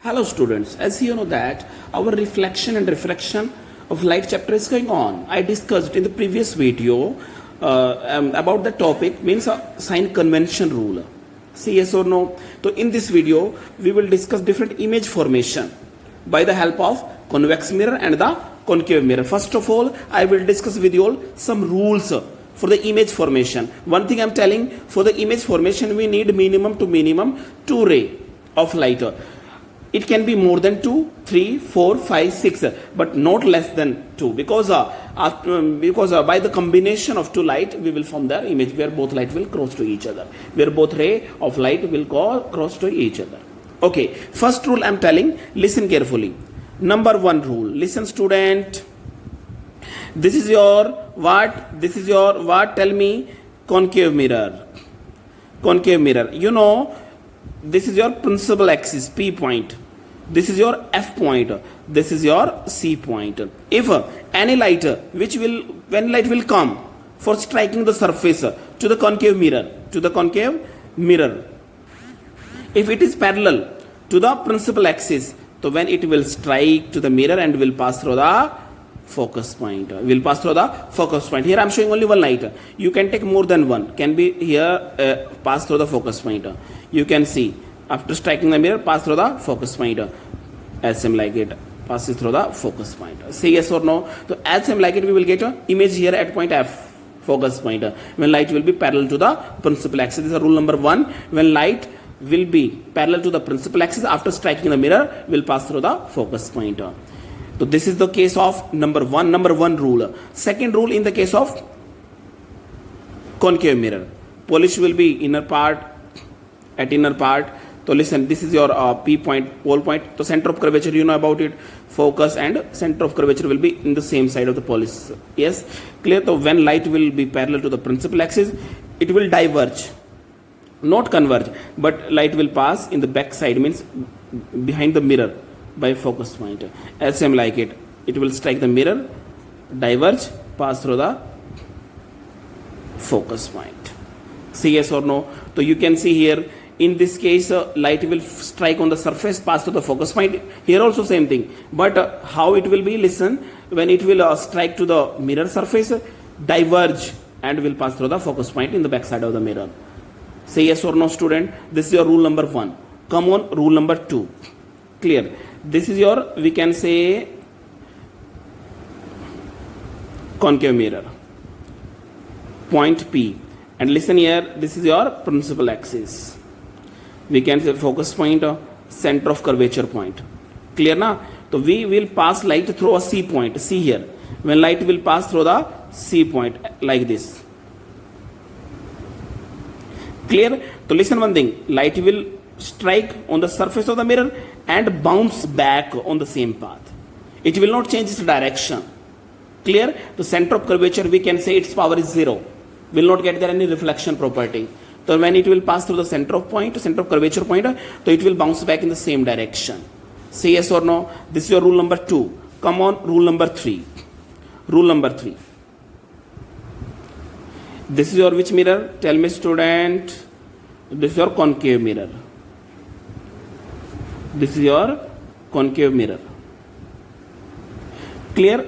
Hello students, as you know that our reflection and refraction of light chapter is going on. I discussed in the previous video about the topic means sign convention rule. See yes or no? So in this video we will discuss different image formation by the help of convex mirror and the concave mirror. First of all, I will discuss with you all some rules for the image formation. One thing I am telling, for the image formation we need minimum to minimum 2 ray of light. It can be more than 2, 3, 4, 5, 6, but not less than 2 because by the combination of 2 light we will form the image where both light will cross to each other, where both ray of light will go cross to each other. Okay, first rule I am telling, listen carefully. Number 1 rule, listen student. This is your what? Tell me. Concave mirror. Concave mirror. You know, this is your principal axis, P point. This is your F point. This is your C point. If any light when light will come for striking the surface to the concave mirror, if it is parallel to the principal axis, so when it will strike to the mirror and will pass through the focus point. Here I am showing only one light. You can take more than one. Can be here pass through the focus point. You can see after striking the mirror, pass through the focus point. As same like it passes through the focus point. Say yes or no. So as same like it, we will get an image here at point F, focus point. When light will be parallel to the principal axis. This is rule number 1. When light will be parallel to the principal axis after striking the mirror, will pass through the focus point. So this is the case of number 1 rule. Second rule in the case of concave mirror. Polish will be inner part. So listen, this is your P point, pole point. So center of curvature, you know about it. Focus and center of curvature will be in the same side of the polish. Yes, clear? So when light will be parallel to the principal axis, it will diverge, not converge, but light will pass in the back side, means behind the mirror by focus point. As same like it, it will strike the mirror, diverge, pass through the focus point. See yes or no? So you can see here, in this case light will strike on the surface, pass to the focus point. Here also same thing, but how it will be, listen, when it will strike to the mirror surface, diverge and will pass through the focus point in the back side of the mirror. Say yes or no student. This is your rule number 1. Come on, rule number 2. Clear? This is your, we can say, concave mirror, point P, and listen here, this is your principal axis. We can say focus point, center of curvature point. Clear na? So we will pass light through a C point. See here, when light will pass through the C point like this. Clear? So listen one thing, light will strike on the surface of the mirror and bounce back on the same path. It will not change its direction. Clear? The center of curvature, we can say its power is 0. Will not get there any reflection property. So when it will pass through the center of curvature point, so it will bounce back in the same direction. Say yes or no. This is your rule number 2. Come on, rule number 3. Rule number 3. This is your which mirror? Tell me student. This is your concave mirror. This is your concave mirror. Clear?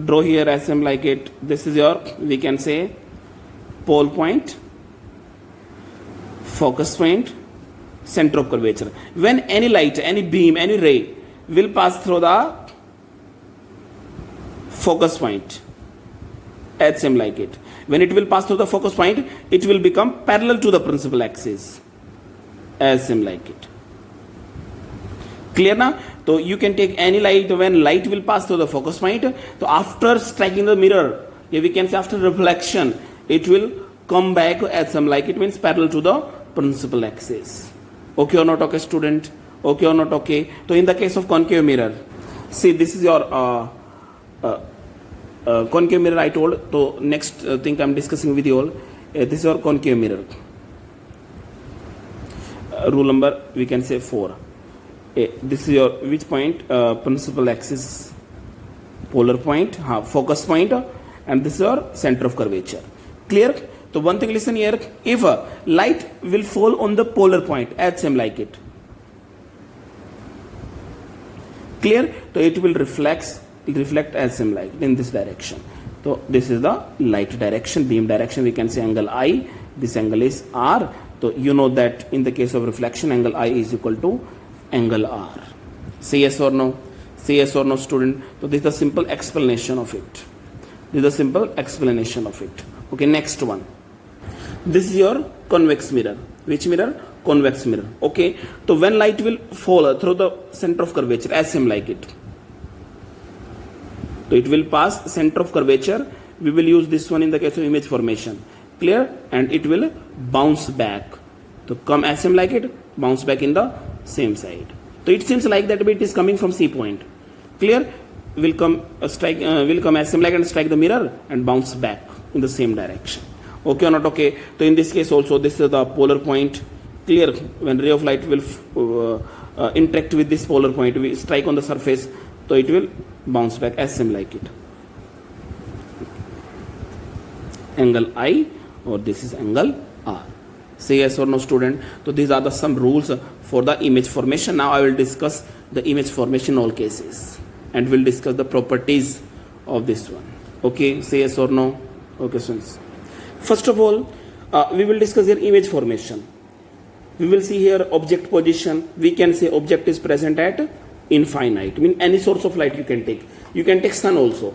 Draw here as same like it. This is your, we can say, pole point, focus point, center of curvature. When any light, any beam, any ray will pass through the focus point, as same like it. When it will pass through the focus point, it will become parallel to the principal axis, as same like it. Clear now? So you can take any light, when light will pass through the focus point, so after striking the mirror, we can say after reflection, it will come back as some like it, means parallel to the principal axis. Okay or not okay student? Okay or not okay? So in the case of concave mirror, see this is your concave mirror I told. So next thing I am discussing with you all, this is your concave mirror. Rule number, we can say 4. This is your which point? Principal axis, polar point, focus point, and this is your center of curvature. Clear? So one thing, listen here, if light will fall on the polar point, as same like it, Clear? So it will reflect as same like in this direction. So this is the light direction, beam direction. We can say angle I, this angle is R. So you know that in the case of reflection, angle I is equal to angle R. Say yes or no? Say yes or no, student. So this is the simple explanation of it. This is the simple explanation of it. Okay, next one. This is your convex mirror. Which mirror? Convex mirror. Okay, so when light will fall through the center of curvature, as same like it. So it will pass center of curvature. We will use this one in the case of image formation. Clear? And it will bounce back. So come as same like it, bounce back in the same side. So it seems like that it is coming from C point. Clear? Will come as same like and strike the mirror and bounce back in the same direction. Okay or not? Okay. So in this case also, this is the polar point. Clear? When ray of light will interact with this polar point, we strike on the surface, so it will bounce back as same like it. Angle I, or this is angle R. Say yes or no, student. So these are the some rules for the image formation. Now I will discuss the image formation in all cases, and we'll discuss the properties of this one. Okay, say yes or no. Okay, students. First of all, we will discuss here image formation. We will see here object position. We can say object is present at infinite. I mean any source of light you can take. You can take sun also.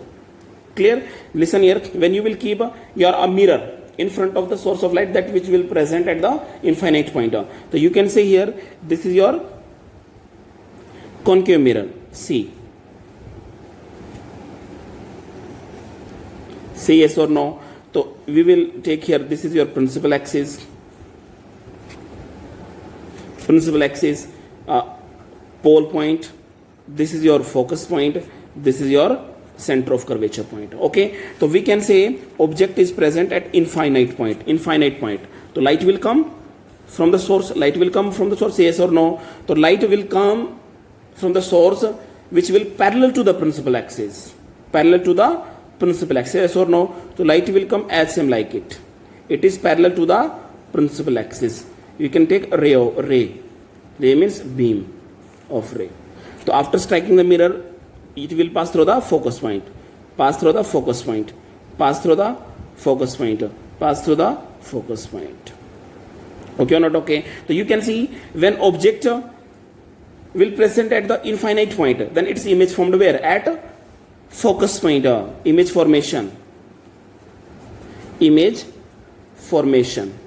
Clear? Listen here. When you will keep a mirror in front of the source of light, that which will present at the infinite point. So you can say here, this is your concave mirror. C. Say yes or no. So we will take here, this is your principal axis. Principal axis, pole point. This is your focus point. This is your center of curvature point. Okay, so we can say object is present at infinite point. Infinite point. So light will come from the source. Light will come from the source. Yes or no? So light will come from the source which will parallel to the principal axis. Parallel to the principal axis. Yes or no? So light will come as same like it. It is parallel to the principal axis. You can take ray. Ray means beam of ray. So after striking the mirror, it will pass through the focus point. Pass through the focus point. Pass through the focus point. Pass through the focus point. Okay or not? Okay. So you can see when object will present at the infinite point, then its image formed where? At focus point. Image formation. Image formation.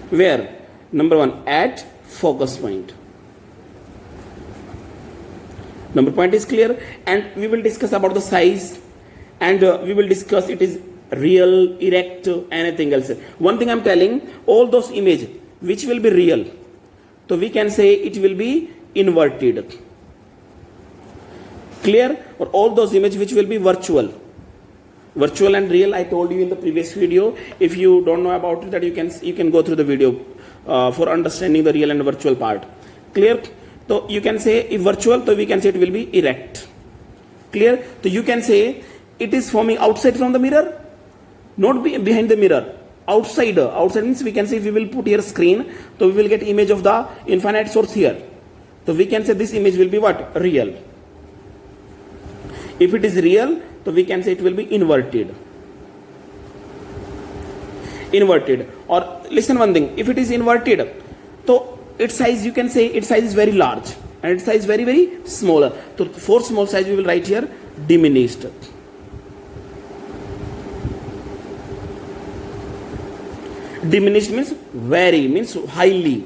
Where? Number one, at focus point. Number point is clear, and we will discuss about the size, and we will discuss it is real, erect, anything else. One thing I am telling, all those image which will be real, so we can say it will be inverted. Clear? Or all those image which will be virtual. Virtual and real, I told you in the previous video. If you don't know about it, that you can go through the video for understanding the real and virtual part. Clear? So you can say if virtual, so we can say it will be erect. Clear? So you can say it is forming outside from the mirror, not behind the mirror. Outside. Outside means we can say if we will put here screen, so we will get image of the infinite source here. So we can say this image will be what? Real. If it is real, so we can say it will be inverted. Inverted. Or listen one thing, if it is inverted, so its size, you can say its size is very large and its size very, very smaller. So for small size we will write here diminished. Diminished means very, means highly.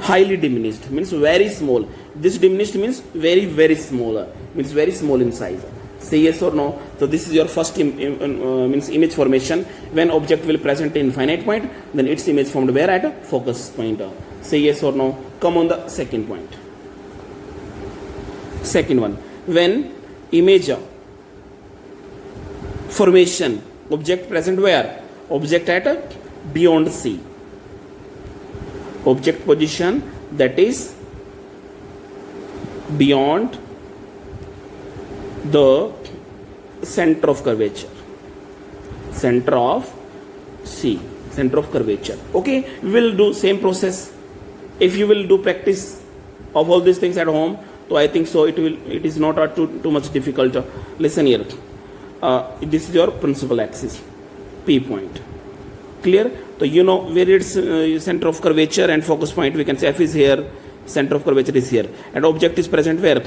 Highly diminished means very small. This diminished means very, very smaller, means very small in size. Say yes or no. So this is your first means image formation. When object will present in infinite point, then its image formed where? At focus point. Say yes or no. Come on the second point. Second one. When image formation, object present where? Object at beyond C. Object position, that is beyond the center of curvature. Center of C. Center of curvature. Okay, we will do same process. If you will do practice of all these things at home, so I think so it is not too much difficult. Listen here. This is your principal axis, P point. Clear? So you know where its center of curvature and focus point. We can say F is here, center of curvature is here, and object is present where?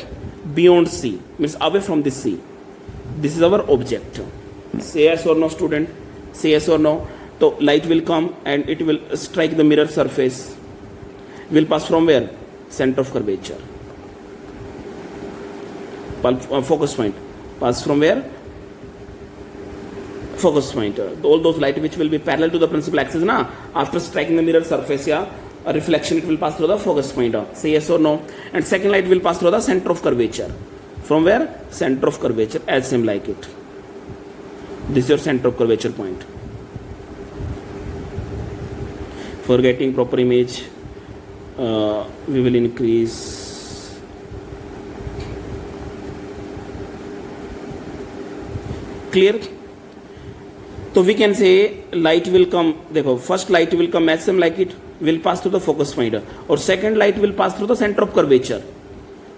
Beyond C, means away from this C. This is our object. Say yes or no, student. Say yes or no. So light will come and it will strike the mirror surface. Will pass from where? Center of curvature. Focus point. Pass from where? Focus point. All those light which will be parallel to the principal axis, na, after striking the mirror surface, yeah, a reflection, it will pass through the focus point. Say yes or no. And second light will pass through the center of curvature. From where? Center of curvature, as same like it. This is your center of curvature point. For getting proper image, we will increase. Clear? So we can say light will come. देखो, first light will come as same like it, will pass through the focus point, or second light will pass through the center of curvature.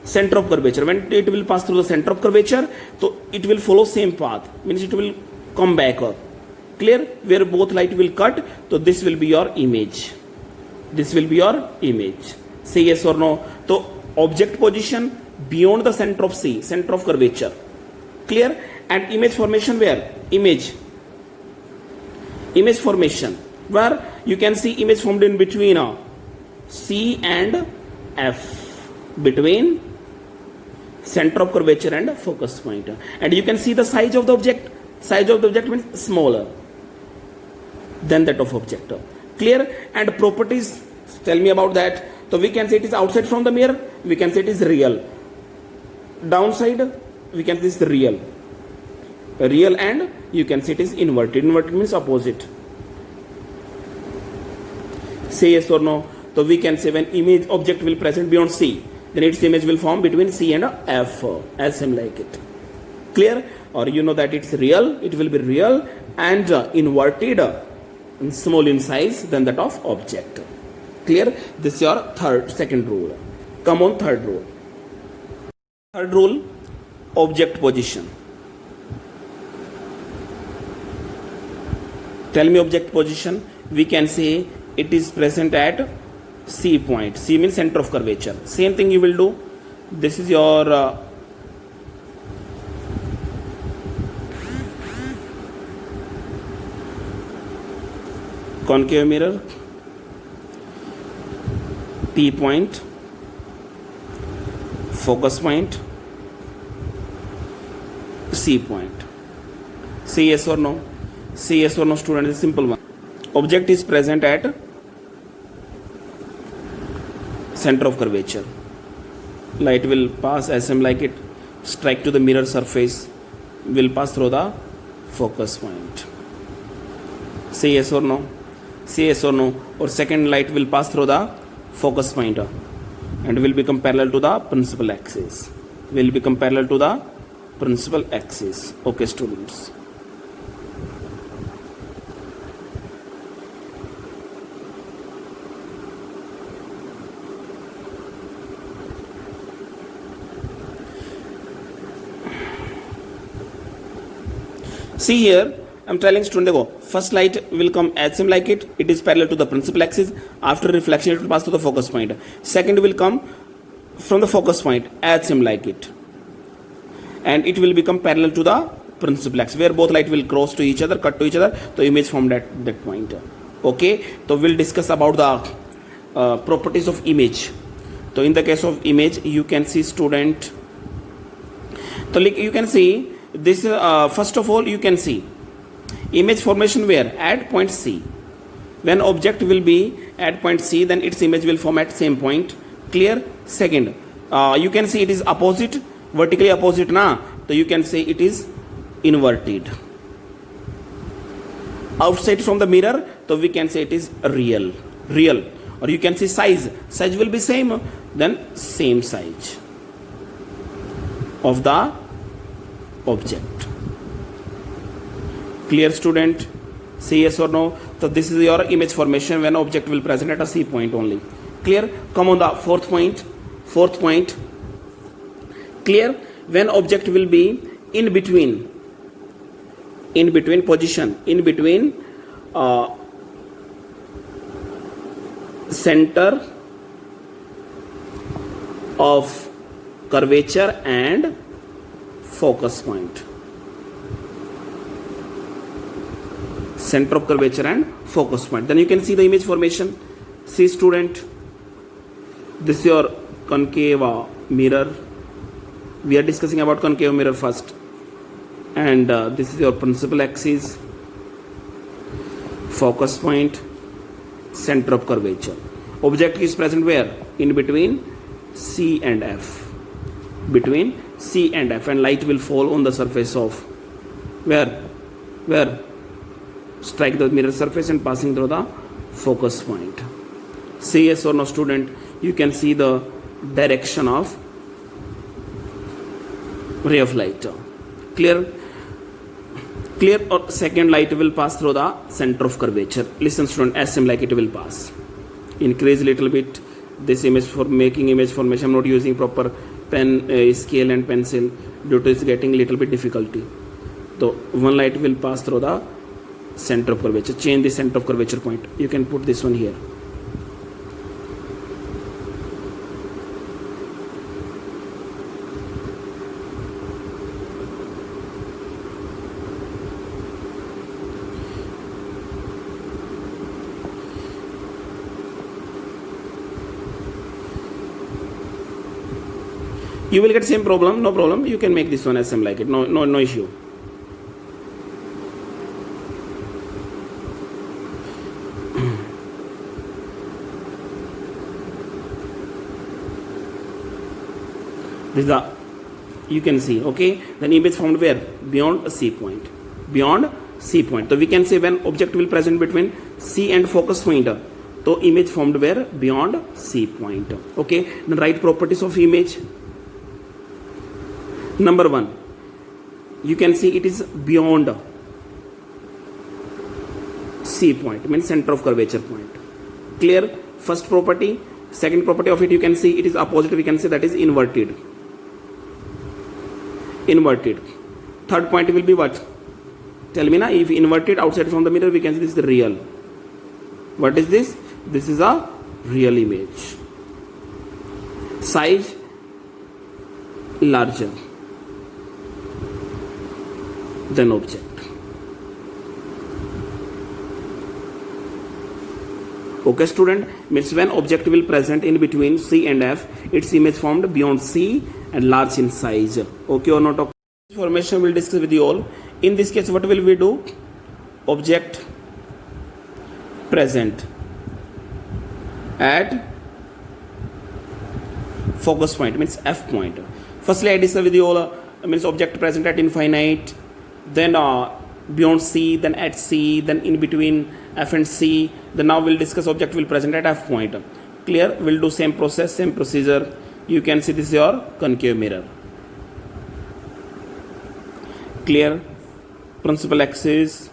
Center of curvature. When it will pass through the center of curvature, so it will follow same path. Means it will come back up. Clear? Where both light will cut, so this will be your image. This will be your image. Say yes or no. So object position beyond the center of C, center of curvature. Clear? And image formation where? Image formation, where you can see image formed in between C and F, between center of curvature and focus point. And you can see the size of the object. Size of the object means smaller than that of object. Clear? And properties, tell me about that. So we can say it is outside from the mirror, we can say it is real. Downside, we can say it is real. Real, and you can say it is inverted. Inverted means opposite. Say yes or no. So we can say when image object will present beyond C, then its image will form between C and F, as same like it. Clear? Or you know that it's real, it will be real and inverted, small in size than that of object. Clear? This is your second rule. Come on, third rule. Third rule, object position. Tell me object position. We can say it is present at C point. C means center of curvature. Same thing you will do. This is your concave mirror, P point, focus point, C point. Say yes or no. Say yes or no, student. It's a simple one. Object is present at center of curvature. Light will pass as same like it, strike to the mirror surface, will pass through the focus point. Say yes or no. Say yes or no. Or second light will pass through the focus point and will become parallel to the principal axis. Will become parallel to the principal axis. Okay, students. See here, I'm telling student, go. First light will come as same like it. It is parallel to the principal axis. After reflection, it will pass to the focus point. Second will come from the focus point as same like it, and it will become parallel to the principal axis, where both light will cross to each other, cut to each other. The image formed at that point. Okay. So we'll discuss about the properties of image. So in the case of image, you can see student. So like you can see. This first of all, you can see image formation where? At point C. When object will be at point C, then its image will form at same point. Clear? Second, you can see it is opposite, vertically opposite na. So you can say it is inverted. Outside from the mirror, so we can say it is real. Or you can see size. Size will be same, then same size of the object. Clear, student? Say yes or no. So this is your image formation when object will present at a C point only. Clear? Come on the fourth point. Fourth point. Clear? When object will be in between position, in between center of curvature and focus point. Center of curvature and focus point. Then you can see the image formation. See student, this is your concave mirror. We are discussing about concave mirror first. And this is your principal axis, focus point, center of curvature. Object is present where? In between C and F. Between C and F, and light will fall on the surface of where? Strike the mirror surface and passing through the focus point. Say yes or no student, you can see the direction of ray of light. Clear? Clear? Or second light will pass through the center of curvature. Listen student, as same like it will pass. Increase little bit this image for making image formation. I'm not using proper pen scale and pencil due to it's getting little bit difficulty. So one light will pass through the center of curvature. Change the center of curvature point. You can put this one here. You will get same problem, no problem. You can make this one as same like it. No issue. This is the, you can see, okay. Then image found where? Beyond C point. Beyond C point. So we can say when object will present between C and focus point. So image formed where? Beyond C point. Okay. Then write properties of image. Number one, you can see it is beyond C point, means center of curvature point. Clear? First property. Second property of it, you can see it is opposite. We can say that is inverted. Inverted. Third point will be what? Tell me now. If inverted outside from the mirror, we can say this is the real. What is this? This is a real image. Size larger than object. Okay student, means when object will present in between C and F, its image formed beyond C and large in size. Okay or not? Information will discuss with you all. In this case, what will we do? Object present at focus point, means F point. Firstly, I discuss with you all means object present at infinite, then beyond C, then at C, then in between F and C. Then now we'll discuss object will present at F point. Clear? We'll do same process, same procedure. You can see this is your concave mirror. Clear? Principal axis,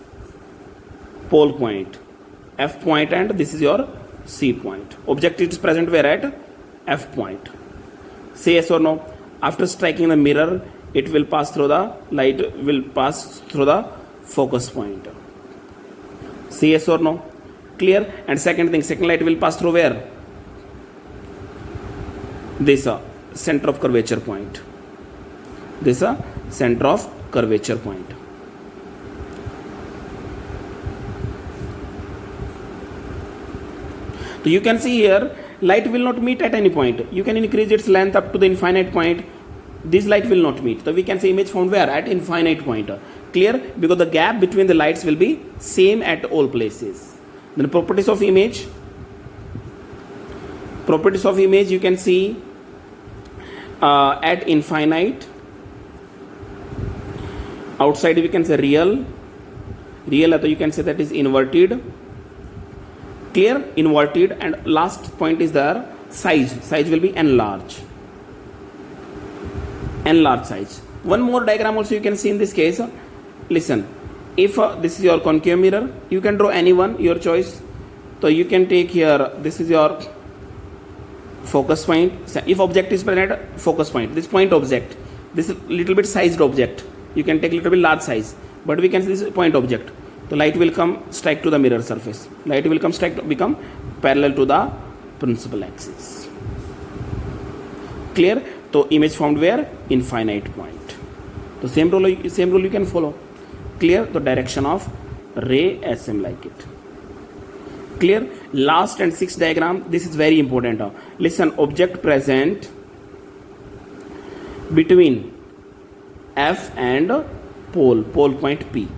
pole point, F point, and this is your C point. Object is present where? At F point. Say yes or no. After striking the mirror, it will pass through the light, will pass through the focus point. Say yes or no. Clear? And second thing, second light will pass through where? This center of curvature point. This center of curvature point. So you can see here, light will not meet at any point. You can increase its length up to the infinite point. This light will not meet. So we can say image found where? At infinite point. Clear? Because the gap between the lights will be same at all places. Then properties of image. Properties of image, you can see at infinite. Outside we can say real. Real, you can say that is inverted. Clear? Inverted. And last point is there, size. Size will be enlarged. Enlarged size. One more diagram also you can see in this case. Listen, if this is your concave mirror, you can draw any one, your choice. So you can take here, this is your focus point. If object is present at focus point, this point object, this little bit sized object, you can take little bit large size, but we can see this point object. The light will come strike to the mirror surface. Light will come strike to become parallel to the principal axis. Clear? So image formed where? Infinite point. The same rule you can follow. Clear? The direction of ray as same like it. Clear? Last and sixth diagram, this is very important. Listen, object present between F and pole point P.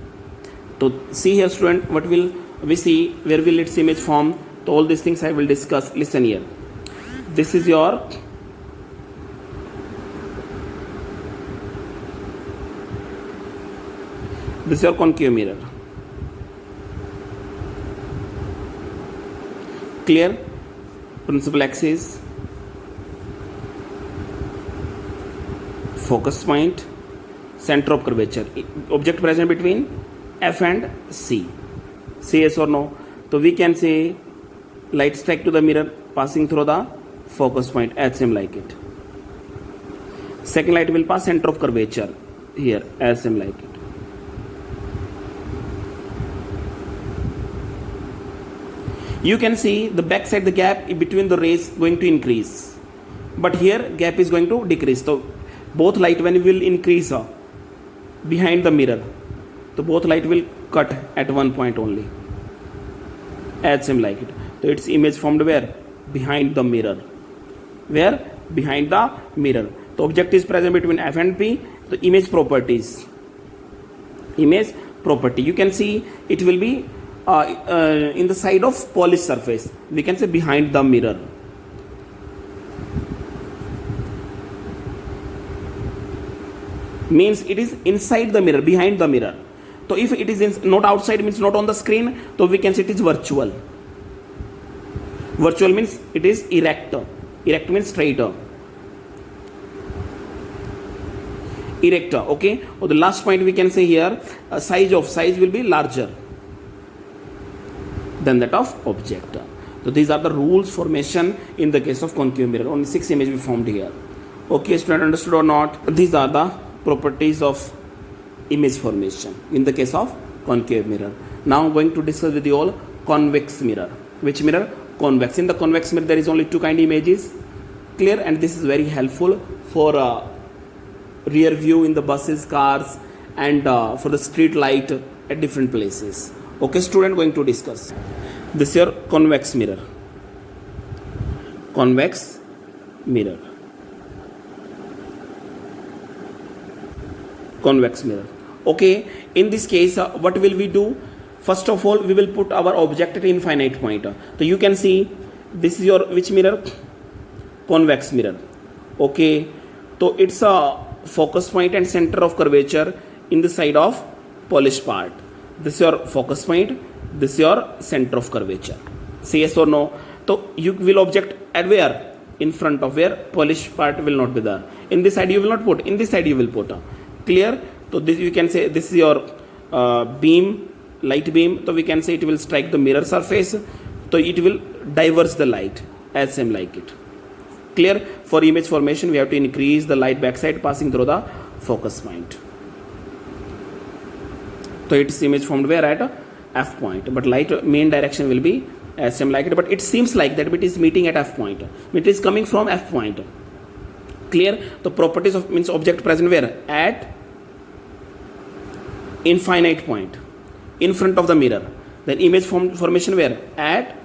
So see here student, what will we see, where will its image form? So all these things I will discuss. Listen here. This is your concave mirror. Clear? Principal axis, focus point, center of curvature. Object present between F and C. Say yes or no? So we can say light strike to the mirror passing through the focus point as same like it. Second light will pass center of curvature here as same like it. You can see the back side, the gap between the rays going to increase, but here gap is going to decrease. So both light when will increase behind the mirror, so both light will cut at one point only as same like it. So its image formed where? Behind the mirror. Where? Behind the mirror. The object is present between F and P. The image properties. Image property. You can see it will be in the side of polished surface. We can say behind the mirror. Means it is inside the mirror, behind the mirror. So if it is not outside, means not on the screen, so we can say it is virtual. Virtual means it is erect. Erect means straighter. Erect, okay. Or the last point we can say here, size will be larger than that of object. So these are the rules formation in the case of concave mirror. Only 6 images we formed here. Okay, student, understood or not? These are the properties of image formation in the case of concave mirror. Now I'm going to discuss with you all convex mirror. Which mirror? Convex. In the convex mirror there is only 2 kind of images. Clear? And this is very helpful for rear view in the buses, cars, and for the street light at different places. Okay, student, going to discuss. This is your convex mirror. Convex mirror. Convex mirror. Okay, in this case, what will we do? First of all, we will put our object at infinite point. So you can see this is your which mirror? Convex mirror. Okay, so it's a focus point and center of curvature in the side of polished part. This is your focus point, this is your center of curvature. Say yes or no? So you will object at where? In front of where polished part will not be there. In this side you will not put, in this side you will put. Clear? So this you can say this is your beam, light beam. So we can say it will strike the mirror surface. So it will diverge the light as same like it. Clear? For image formation we have to increase the light backside passing through the focus point. So its image formed where? At F point, but light main direction will be as same like it, but it seems like that it is meeting at F point. It is coming from F point. Clear? The properties of means object present where? At infinite point in front of the mirror. Then image formation where? At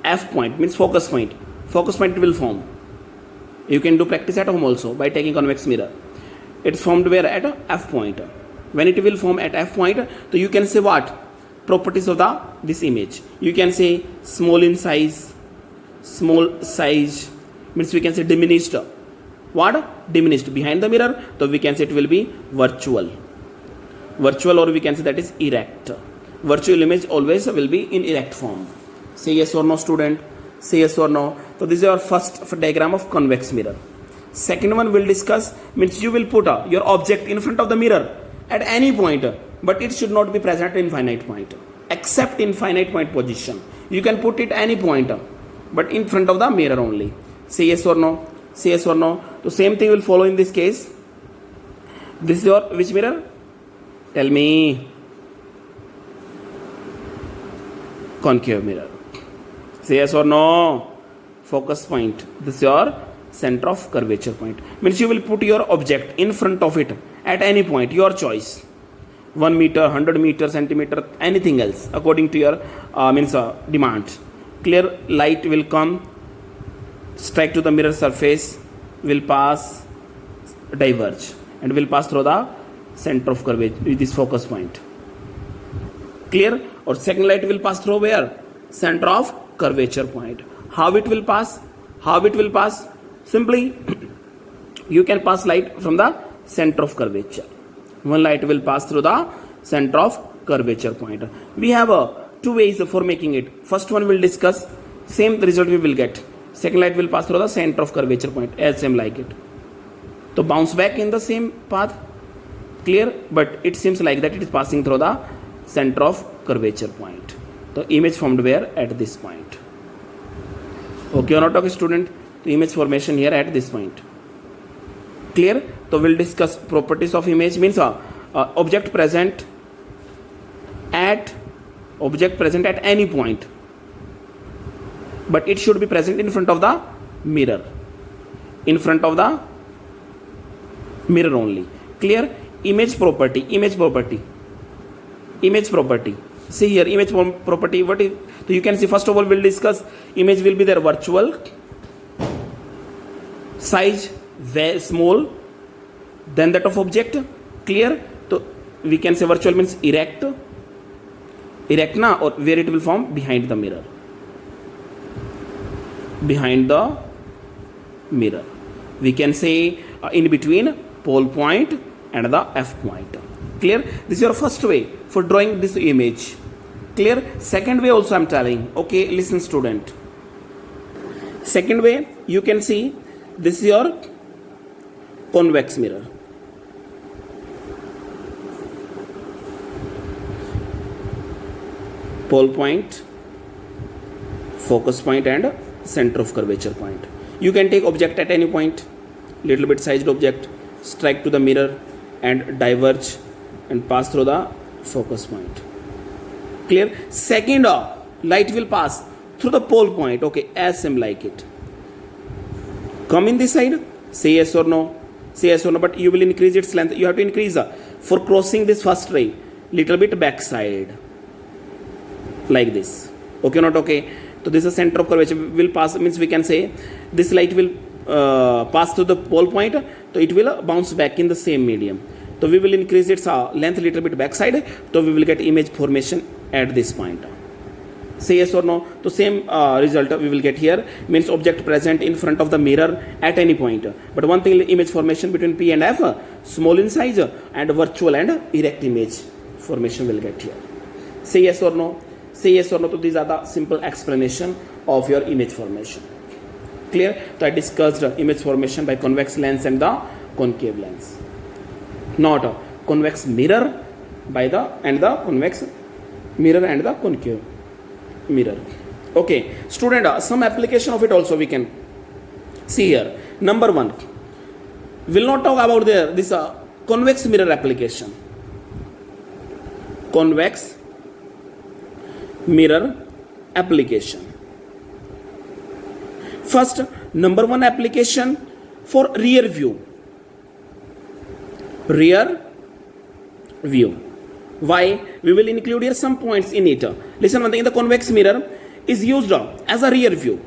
F point means focus point. Focus point will form. You can do practice at home also by taking convex mirror. It's formed where? At F point. When it will form at F point, so you can say what? Properties of this image. You can say small in size. Small size means we can say diminished. What? Diminished behind the mirror. So we can say it will be virtual. Virtual, or we can say that is erect. Virtual image always will be in erect form. Say yes or no, student. Say yes or no. So this is our first diagram of convex mirror. Second one we'll discuss means you will put your object in front of the mirror at any point, but it should not be present at infinite point, except infinite point position. You can put it any point, but in front of the mirror only. Say yes or no. Say yes or no. The same thing will follow in this case. This is your which mirror? Tell me. Concave mirror. Say yes or no. Focus point. This is your center of curvature point. Means you will put your object in front of it at any point, your choice. 1 meter, 100 meter, centimeter, anything else according to your demand. Clear light will come, strike to the mirror surface, will pass, diverge, and will pass through the center of curvature with this focus point. Clear? Or second light will pass through where? Center of curvature point. How it will pass? How it will pass? Simply, you can pass light from the center of curvature. One light will pass through the center of curvature point. We have two ways for making it. First one we'll discuss. Same result we will get. Second light will pass through the center of curvature point as same like it. So bounce back in the same path. Clear? But it seems like that it is passing through the center of curvature point. The image formed where? At this point. Okay or not, okay, student? The image formation here at this point. Clear? So we'll discuss properties of image. Means object present at any point, but it should be present in front of the mirror. In front of the mirror only. Clear? Image property. Image property. Image property. See here, image property. What is? So you can see. First of all, we'll discuss image will be their virtual, size very small, then that of object. Clear? So we can say virtual means erect na, or where it will form behind the mirror. Behind the mirror. We can say in between pole point and the F point. Clear? This is your first way for drawing this image. Clear? Second way also I am telling. Okay, listen student. Second way, you can see this is your convex mirror. Pole point, focus point and center of curvature point. You can take object at any point, little bit sized object, strike to the mirror and diverge and pass through the focus point. Clear? Second, light will pass through the pole point. Okay, as same like it. Come in this side, say yes or no. Say yes or no, but you will increase its length. You have to increase for crossing this first ray, little bit back side. Like this. Okay, not okay. So this is center of curvature will pass, means we can say this light will pass through the pole point, so it will bounce back in the same medium. So we will increase its length a little bit backside, so we will get image formation at this point. Say yes or no. So same result we will get here, means object present in front of the mirror at any point. But one thing, image formation between P and F, small in size and virtual and erect image formation will get here. Say yes or no. Say yes or no. So these are the simple explanation of your image formation. Clear? So I discussed image formation by convex lens and the concave lens. Not a convex mirror by the convex mirror and the concave mirror. Okay, student, some application of it also we can see here. Number one, will not talk about this convex mirror application. Convex mirror application. First, number one application for rear view. Rear view. Why? We will include here some points in it. Listen one thing, the convex mirror is used as a rear view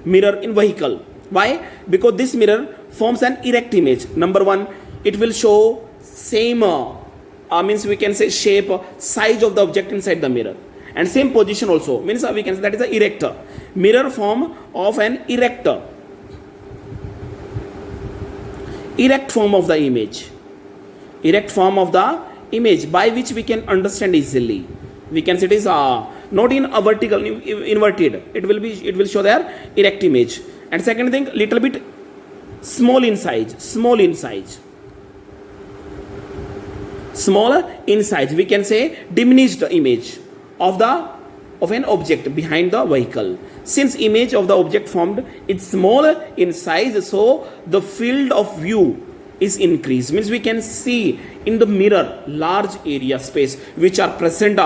mirror in vehicle. Why? Because this mirror forms an erect image. Number one, it will show same means we can say shape, size of the object inside the mirror, and same position also, means we can say that is an erector. Mirror form of an erector. Erect form of the image. Erect form of the image by which we can understand easily. We can say it is not in a vertical, inverted. It will show their erect image. And second thing, little bit small in size. Small in size. Smaller in size. We can say diminished image of the of an object behind the vehicle. Since image of the object formed is smaller in size, so the field of view is increased. Means we can see in the mirror large area space which are present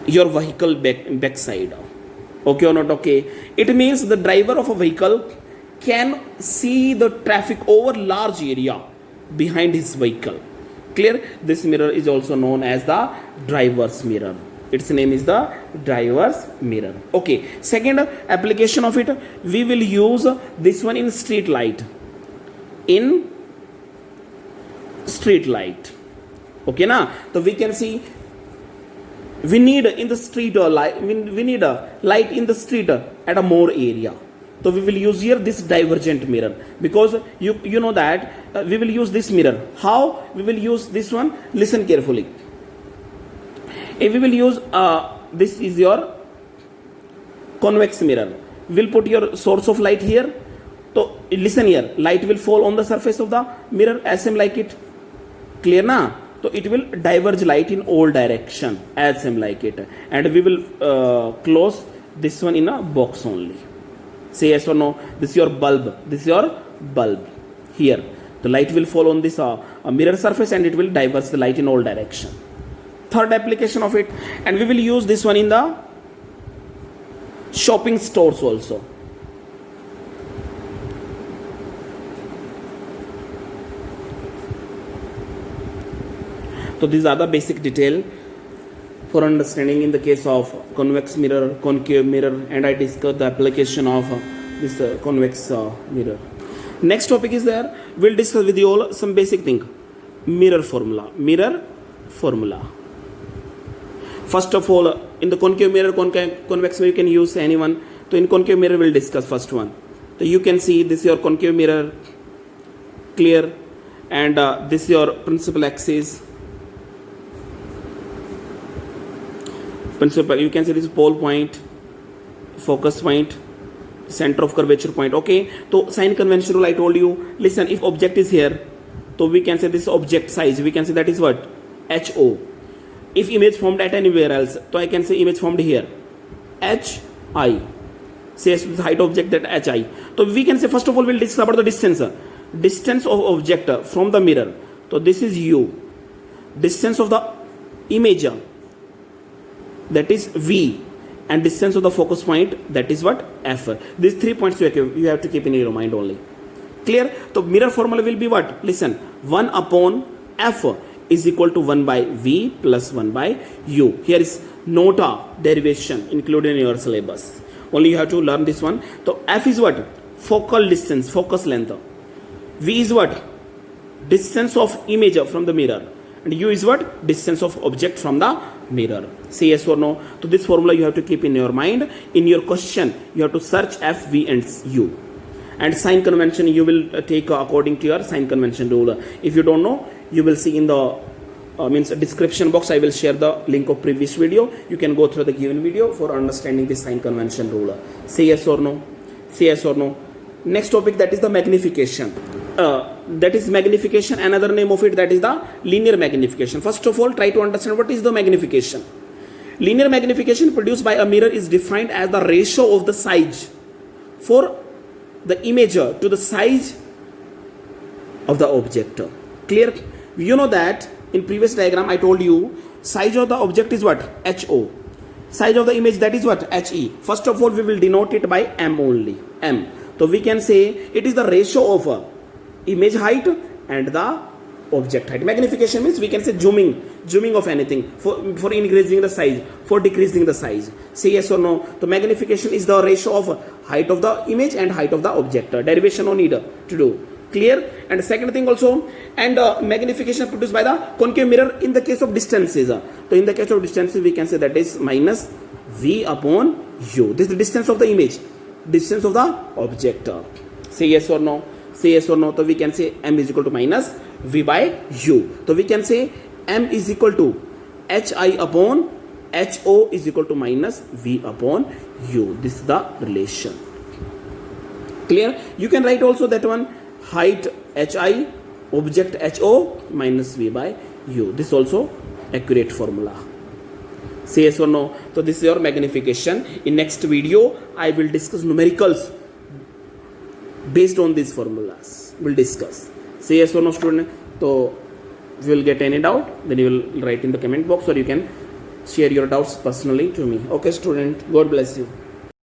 your vehicle backside. Okay or not? Okay. It means the driver of a vehicle can see the traffic over large area behind his vehicle. Clear? This mirror is also known as the driver's mirror. Its name is the driver's mirror. Okay. Second application of it, we will use this one in street light. In street light. Okay, na? So we can see we need in the street light. We need a light in the street at a more area. So we will use here this divergent mirror, because you know that we will use this mirror. How we will use this one? Listen carefully. If we will use this is your convex mirror. We will put your source of light here. So listen here. Light will fall on the surface of the mirror as same like it. Clear na? So it will diverge light in all direction as same like it, and we will close this one in a box only. Say yes or no. This is your bulb. This is your bulb. Here the light will fall on this mirror surface, and it will diverge the light in all direction. Third application of it, and we will use this one in the shopping stores also. So these are the basic detail for understanding in the case of convex mirror, concave mirror, and I discussed the application of this convex mirror. Next topic is there. We'll discuss with you all some basic thing. Mirror formula. Mirror formula. First of all, in the concave mirror, convex mirror, you can use anyone. So in concave mirror, we'll discuss first one. So you can see this is your concave mirror, clear, and this is your principal axis. Principal, you can see this pole point, focus point, center of curvature point. Okay, so sign convention rule I told you. Listen, if object is here, so we can say this object size, we can say that is what? HO. If image formed at anywhere else, so I can say image formed here, HI. Says the height object, that HI. So we can say first of all we'll discuss about the distance. Distance of object from the mirror. So this is U. Distance of the image, that is V, and distance of the focus point, that is what? F. These 3 points you have to keep in your mind only. Clear? So mirror formula will be what? Listen, 1 upon F is equal to 1 by V plus 1 by U. Here is nota derivation included in your syllabus. Only you have to learn this one. So F is what? Focal distance, focus length. V is what? Distance of image from the mirror. And U is what? Distance of object from the mirror. Say yes or no. So this formula you have to keep in your mind. In your question, you have to search F, V and U. And sign convention you will take according to your sign convention rule. If you don't know, you will see in the description box. I will share the link of previous video. You can go through the given video for understanding this sign convention rule. Say yes or no. Say yes or no. Next topic, that is the magnification. That is magnification. Another name of it, that is the linear magnification. First of all, try to understand what is the magnification. Linear magnification produced by a mirror is defined as the ratio of the size for the image to the size of the object. Clear? You know that in previous diagram I told you size of the object is what? HO. Size of the image, that is what? HE. First of all, we will denote it by M only. M. So we can say it is the ratio of image height and the object height. Magnification means we can say zooming of anything for increasing the size, for decreasing the size. Say yes or no. The magnification is the ratio of height of the image and height of the object. Derivation no need to do. Clear? And second thing also, and magnification produced by the concave mirror in the case of distances. So in the case of distances, we can say that is minus V upon U. This is the distance of the image, distance of the object. Say yes or no. Say yes or no. So we can say M is equal to minus V by U. So we can say M is equal to HI upon HO is equal to minus V upon U. This is the relation. Clear? You can write also that one, height HI, object HO minus V by U. This also accurate formula. Say yes or no. So this is your magnification. In next video I will discuss numericals based on these formulas. We'll discuss. Say yes or no, student. So if you will get any doubt, then you will write in the comment box, or you can share your doubts personally to me. Okay, student. God bless you.